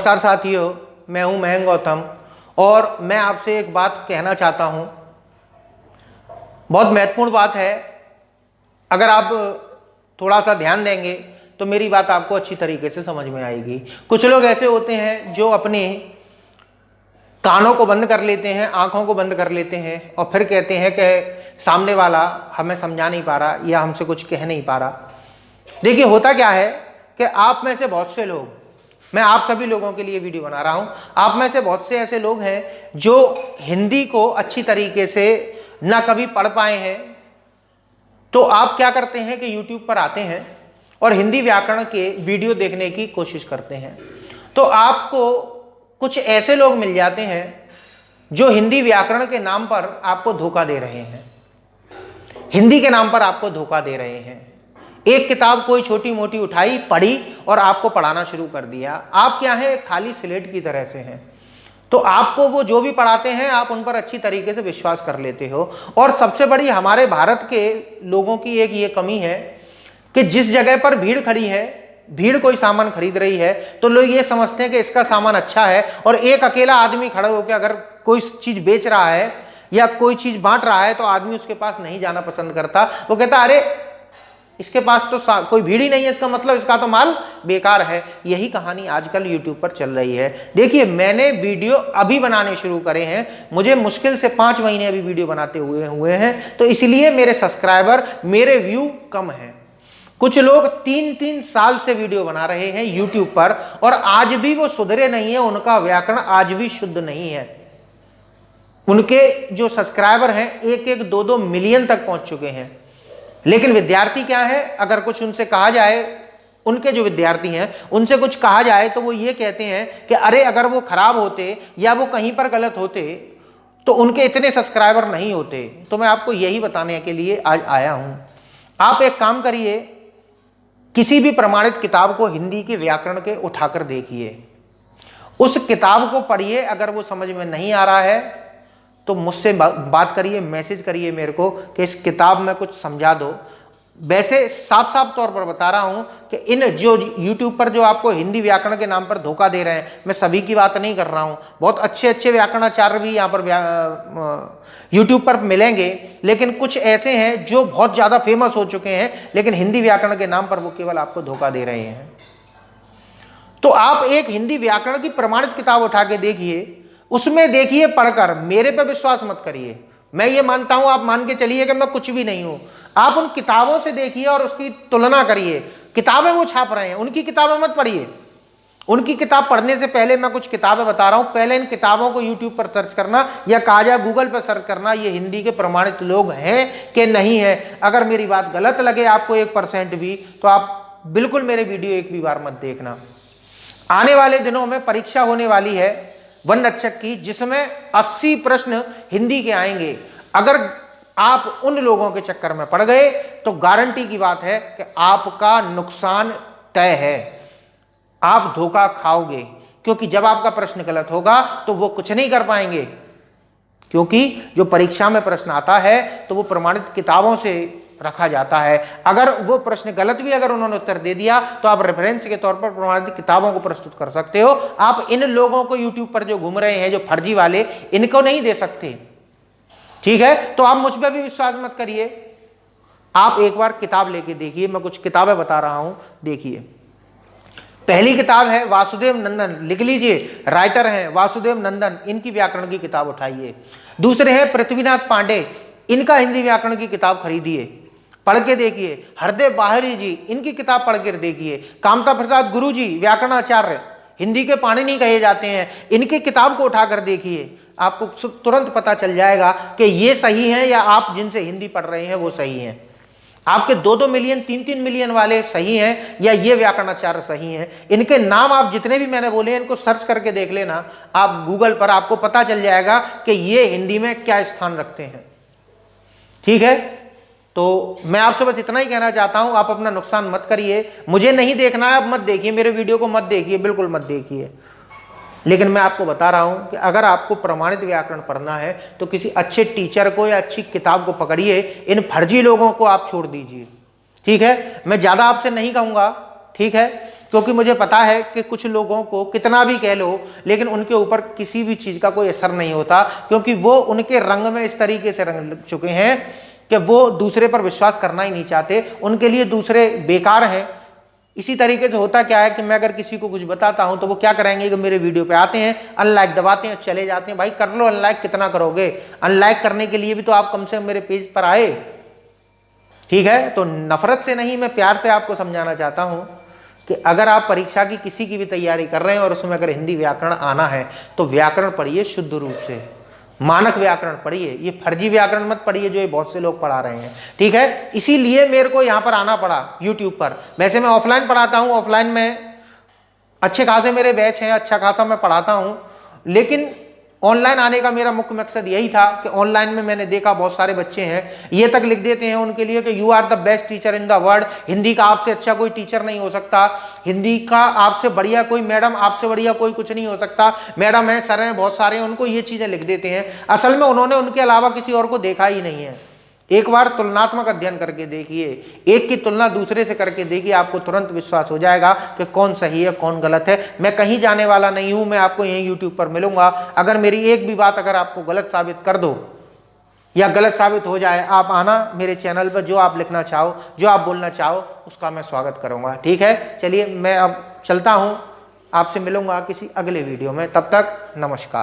नमस्कार साथियों, मैं हूं मयंक गौतम और मैं आपसे एक बात कहना चाहता हूं। बहुत महत्वपूर्ण बात है। अगर आप थोड़ा सा ध्यान देंगे तो मेरी बात आपको अच्छी तरीके से समझ में आएगी। कुछ लोग ऐसे होते हैं जो अपने कानों को बंद कर लेते हैं, आंखों को बंद कर लेते हैं और फिर कहते हैं कि सामने वाला हमें समझा नहीं पा रहा या हमसे कुछ कह नहीं पा रहा। देखिए, होता क्या है कि आप में से बहुत से लोग, मैं आप सभी लोगों के लिए वीडियो बना रहा हूं, आप में से बहुत से ऐसे लोग हैं जो हिंदी को अच्छी तरीके से ना कभी पढ़ पाए हैं। तो आप क्या करते हैं कि YouTube पर आते हैं और हिंदी व्याकरण के वीडियो देखने की कोशिश करते हैं। तो आपको कुछ ऐसे लोग मिल जाते हैं जो हिंदी व्याकरण के नाम पर आपको धोखा दे रहे हैं, हिंदी के नाम पर आपको धोखा दे रहे हैं। एक किताब कोई छोटी मोटी उठाई, पढ़ी और आपको पढ़ाना शुरू कर दिया। आप क्या है, खाली स्लेट की तरह से हैं। तो आपको वो जो भी पढ़ाते हैं आप उन पर अच्छी तरीके से विश्वास कर लेते हो। और सबसे बड़ी हमारे भारत के लोगों की एक ये कमी है कि जिस जगह पर भीड़ खड़ी है, भीड़ कोई सामान खरीद रही है तो लोग ये समझते हैं कि इसका सामान अच्छा है, और एक अकेला आदमी खड़ा होकर अगर कोई चीज बेच रहा है या कोई चीज बांट रहा है तो आदमी उसके पास नहीं जाना पसंद करता। वो कहता अरे इसके पास तो कोई भीड़ ही नहीं है, इसका मतलब इसका तो माल बेकार है। यही कहानी आजकल YouTube पर चल रही है। देखिए, मैंने वीडियो अभी बनाने शुरू करे हैं, मुझे मुश्किल से 5 महीने अभी वीडियो बनाते हुए हैं, तो इसलिए मेरे सब्सक्राइबर, मेरे व्यू कम हैं। कुछ लोग 3-3 साल से वीडियो बना रहे हैं YouTube पर और आज भी वो सुधरे नहीं है, उनका व्याकरण आज भी शुद्ध नहीं है। उनके जो सब्सक्राइबर हैं 1-1, 2-2 मिलियन तक पहुंच चुके हैं। लेकिन विद्यार्थी क्या है, अगर कुछ उनसे कहा जाए, उनके जो विद्यार्थी हैं उनसे कुछ कहा जाए तो वो ये कहते हैं कि अरे अगर वो खराब होते या वो कहीं पर गलत होते तो उनके इतने सब्सक्राइबर नहीं होते। तो मैं आपको यही बताने के लिए आज आया हूं। आप एक काम करिए, किसी भी प्रमाणित किताब को हिंदी के व्याकरण के उठाकर देखिए, उस किताब को पढ़िए। अगर वो समझ में नहीं आ रहा है तो मुझसे बात करिए, मैसेज करिए मेरे को कि इस किताब में कुछ समझा दो। वैसे साफ साफ तौर पर बता रहा हूं कि इन जो YouTube पर जो आपको हिंदी व्याकरण के नाम पर धोखा दे रहे हैं, मैं सभी की बात नहीं कर रहा हूं, बहुत अच्छे अच्छे व्याकरणाचार्य भी यहाँ पर YouTube पर मिलेंगे, लेकिन कुछ ऐसे हैं जो बहुत ज्यादा फेमस हो चुके हैं लेकिन हिंदी व्याकरण के नाम पर वो केवल आपको धोखा दे रहे हैं। तो आप एक हिंदी व्याकरण की प्रमाणित किताब उठा के देखिए, उसमें देखिए पढ़कर, मेरे पे विश्वास मत करिए। मैं ये मानता हूं, आप मान के चलिए कि मैं कुछ भी नहीं हूं। आप उन किताबों से देखिए और उसकी तुलना करिए। किताबें वो छाप रहे हैं, उनकी किताबें मत पढ़िए। उनकी किताब पढ़ने से पहले मैं कुछ किताबें बता रहा हूं, पहले इन किताबों को YouTube पर सर्च करना या कहा जाए गूगल पर सर्च करना, ये हिंदी के प्रमाणित लोग हैं कि नहीं है। अगर मेरी बात गलत लगे आपको 1% भी, तो आप बिल्कुल मेरे वीडियो एक भी बार मत देखना। आने वाले दिनों में परीक्षा होने वाली है वन रक्षक की, जिसमें 80 प्रश्न हिंदी के आएंगे। अगर आप उन लोगों के चक्कर में पड़ गए तो गारंटी की बात है कि आपका नुकसान तय है, आप धोखा खाओगे। क्योंकि जब आपका प्रश्न गलत होगा तो वो कुछ नहीं कर पाएंगे, क्योंकि जो परीक्षा में प्रश्न आता है तो वो प्रमाणित किताबों से रखा जाता है। अगर वो प्रश्न गलत भी अगर उन्होंने उत्तर दे दिया तो आप रेफरेंस के तौर पर प्रमाणित किताबों को प्रस्तुत कर सकते हो। आप इन लोगों को YouTube पर जो घूम रहे हैं, जो फर्जी वाले, इनको नहीं दे सकते। ठीक है, तो आप मुझ पर भी विश्वास मत करिए, आप एक बार किताब लेके देखिए। मैं कुछ किताबें बता रहा हूं, देखिए। पहली किताब है वासुदेव नंदन, लिख लीजिए, राइटर हैं वासुदेव नंदन, इनकी व्याकरण की किताब उठाइए। दूसरे हैं पृथ्वीनाथ पांडे, इनका हिंदी व्याकरण की किताब खरीदिए, पढ़ के देखिए। हरदेव बाहरी जी, इनकी किताब पढ़ के देखिए। कामता प्रसाद गुरु जी, व्याकरणाचार्य, हिंदी के पाणिनि कहे जाते हैं, इनकी किताब को उठाकर देखिए। आपको तुरंत पता चल जाएगा कि ये सही है या आप जिनसे हिंदी पढ़ रहे हैं वो सही हैं। आपके 2-2 मिलियन, 3-3 मिलियन वाले सही हैं या ये व्याकरणाचार्य सही हैं। इनके नाम आप जितने भी मैंने बोले इनको सर्च करके देख लेना आप गूगल पर, आपको पता चल जाएगा कि ये हिंदी में क्या स्थान रखते हैं। ठीक है, तो मैं आपसे बस इतना ही कहना चाहता हूं, आप अपना नुकसान मत करिए। मुझे नहीं देखना है, आप मत देखिए, मेरे वीडियो को मत देखिए, बिल्कुल मत देखिए। लेकिन मैं आपको बता रहा हूं कि अगर आपको प्रमाणित व्याकरण पढ़ना है तो किसी अच्छे टीचर को या अच्छी किताब को पकड़िए, इन फर्जी लोगों को आप छोड़ दीजिए। ठीक है, मैं ज्यादा आपसे नहीं कहूंगा। ठीक है, क्योंकि मुझे पता है कि कुछ लोगों को कितना भी कह लो लेकिन उनके ऊपर किसी भी चीज का कोई असर नहीं होता, क्योंकि वो उनके रंग में इस तरीके से रंग लग चुके हैं कि वो दूसरे पर विश्वास करना ही नहीं चाहते, उनके लिए दूसरे बेकार हैं। इसी तरीके से होता क्या है कि मैं अगर किसी को कुछ बताता हूं तो वो क्या करेंगे कि मेरे वीडियो पे आते हैं, अनलाइक दबाते हैं, चले जाते हैं। भाई कर लो अनलाइक, कितना करोगे? अनलाइक करने के लिए भी तो आप कम से कम मेरे पेज पर आए। ठीक है, तो नफरत से नहीं, मैं प्यार से आपको समझाना चाहता हूं कि अगर आप परीक्षा की किसी की भी तैयारी कर रहे हैं और उसमें अगर हिंदी व्याकरण आना है तो व्याकरण पढ़िए शुद्ध रूप से, मानक व्याकरण पढ़िए, ये फर्जी व्याकरण मत पढ़िए जो ये बहुत से लोग पढ़ा रहे हैं। ठीक है, इसीलिए मेरे को यहां पर आना पड़ा यूट्यूब पर। वैसे मैं ऑफलाइन पढ़ाता हूं, ऑफलाइन में अच्छे खासे मेरे बैच हैं, अच्छा खासा मैं पढ़ाता हूं, लेकिन ऑनलाइन आने का मेरा मुख्य मकसद यही था कि ऑनलाइन में मैंने देखा बहुत सारे बच्चे हैं ये तक लिख देते हैं उनके लिए कि you are the best teacher in the world, Hindi का आपसे अच्छा कोई टीचर नहीं हो सकता, हिंदी का आपसे बढ़िया कोई मैडम, आपसे बढ़िया कोई कुछ नहीं हो सकता, मैडम है, सर हैं, बहुत सारे हैं, उनको ये चीजें लिख देते हैं। असल में उन्होंने उनके अलावा किसी और को देखा ही नहीं है। एक बार तुलनात्मक अध्ययन करके देखिए, एक की तुलना दूसरे से करके देखिए, आपको तुरंत विश्वास हो जाएगा कि कौन सही है कौन गलत है। मैं कहीं जाने वाला नहीं हूं, मैं आपको यहीं यूट्यूब पर मिलूंगा। अगर मेरी एक भी बात अगर आपको गलत साबित कर दो या गलत साबित हो जाए, आप आना मेरे चैनल पर, जो आप लिखना चाहो, जो आप बोलना चाहो, उसका मैं स्वागत करूंगा। ठीक है, चलिए मैं अब चलता हूं, आपसे मिलूंगा किसी अगले वीडियो में, तब तक नमस्कार।